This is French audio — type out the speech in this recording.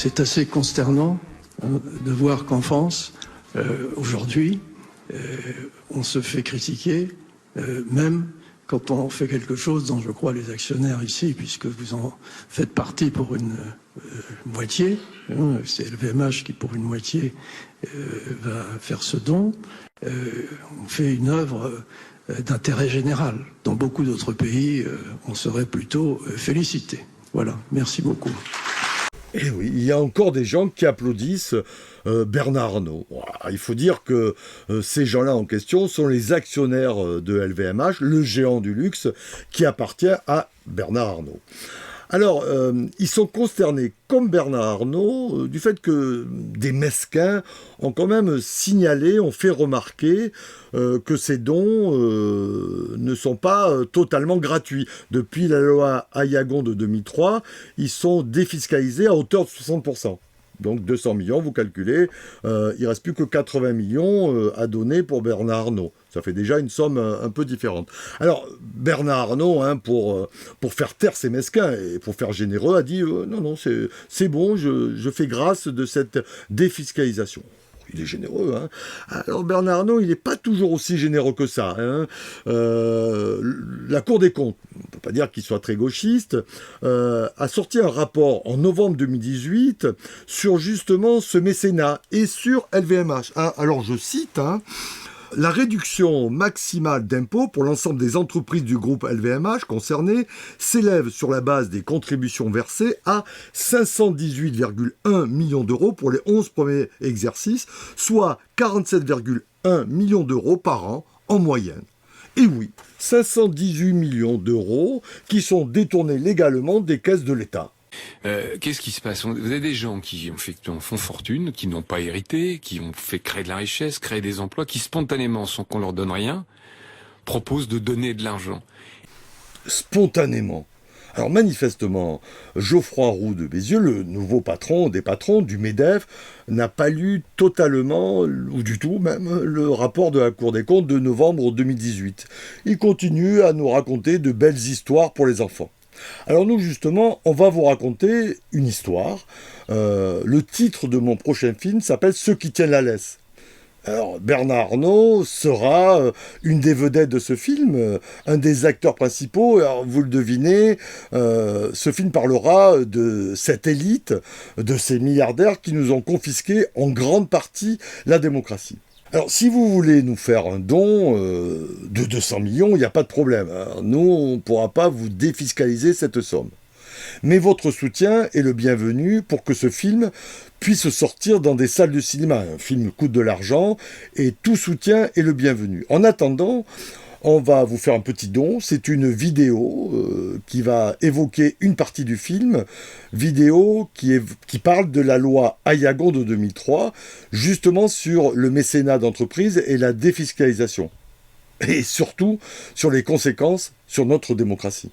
C'est assez consternant de voir qu'en France, aujourd'hui, on se fait critiquer, même quand on fait quelque chose dont je crois les actionnaires ici, puisque vous en faites partie pour une moitié, c'est LVMH qui pour une moitié va faire ce don, on fait une œuvre d'intérêt général. Dans beaucoup d'autres pays, on serait plutôt félicité. Voilà, merci beaucoup. Et oui, il y a encore des gens qui applaudissent Bernard Arnault. Voilà, il faut dire que ces gens-là en question sont les actionnaires de LVMH, le géant du luxe, qui appartient à Bernard Arnault. Alors, ils sont consternés, comme Bernard Arnault, du fait que des mesquins ont quand même signalé, ont fait remarquer que ces dons ne sont pas totalement gratuits. Depuis la loi Ayagon de 2003, ils sont défiscalisés à hauteur de 60%. Donc 200 millions, vous calculez, il ne reste plus que 80 millions à donner pour Bernard Arnault. Ça fait déjà une somme un peu différente. Alors, Bernard Arnault, pour faire taire ces mesquins et pour faire généreux, a dit non, c'est bon, je fais grâce de cette défiscalisation. Il est généreux. Alors Bernard Arnault, il n'est pas toujours aussi généreux que ça. La Cour des comptes, on ne peut pas dire qu'il soit très gauchiste, a sorti un rapport en novembre 2018 sur justement ce mécénat et sur LVMH. Alors je cite... La réduction maximale d'impôts pour l'ensemble des entreprises du groupe LVMH concernées s'élève sur la base des contributions versées à 518,1 millions d'euros pour les 11 premiers exercices, soit 47,1 millions d'euros par an en moyenne. Et oui, 518 millions d'euros qui sont détournés légalement des caisses de l'État. Qu'est-ce qui se passe? Vous avez des gens qui en font fortune, qui n'ont pas hérité, qui ont fait créer de la richesse, créer des emplois, qui spontanément, sans qu'on leur donne rien, proposent de donner de l'argent. Spontanément. Alors manifestement, Geoffroy Roux de Bézieux, le nouveau patron des patrons du MEDEF, n'a pas lu totalement, ou du tout même, le rapport de la Cour des comptes de novembre 2018. Il continue à nous raconter de belles histoires pour les enfants. Alors nous, justement, on va vous raconter une histoire. Le titre de mon prochain film s'appelle « Ceux qui tiennent la laisse ». Alors Bernard Arnault sera une des vedettes de ce film, un des acteurs principaux. Alors, vous le devinez, ce film parlera de cette élite, de ces milliardaires qui nous ont confisqué en grande partie la démocratie. Alors, si vous voulez nous faire un don de 200 millions, il n'y a pas de problème. Nous, on ne pourra pas vous défiscaliser cette somme. Mais votre soutien est le bienvenu pour que ce film puisse sortir dans des salles de cinéma. Un film coûte de l'argent et tout soutien est le bienvenu. En attendant, on va vous faire un petit don. C'est une vidéo qui va évoquer une partie du film, vidéo qui parle de la loi Ayagon de 2003, justement sur le mécénat d'entreprise et la défiscalisation. Et surtout sur les conséquences sur notre démocratie.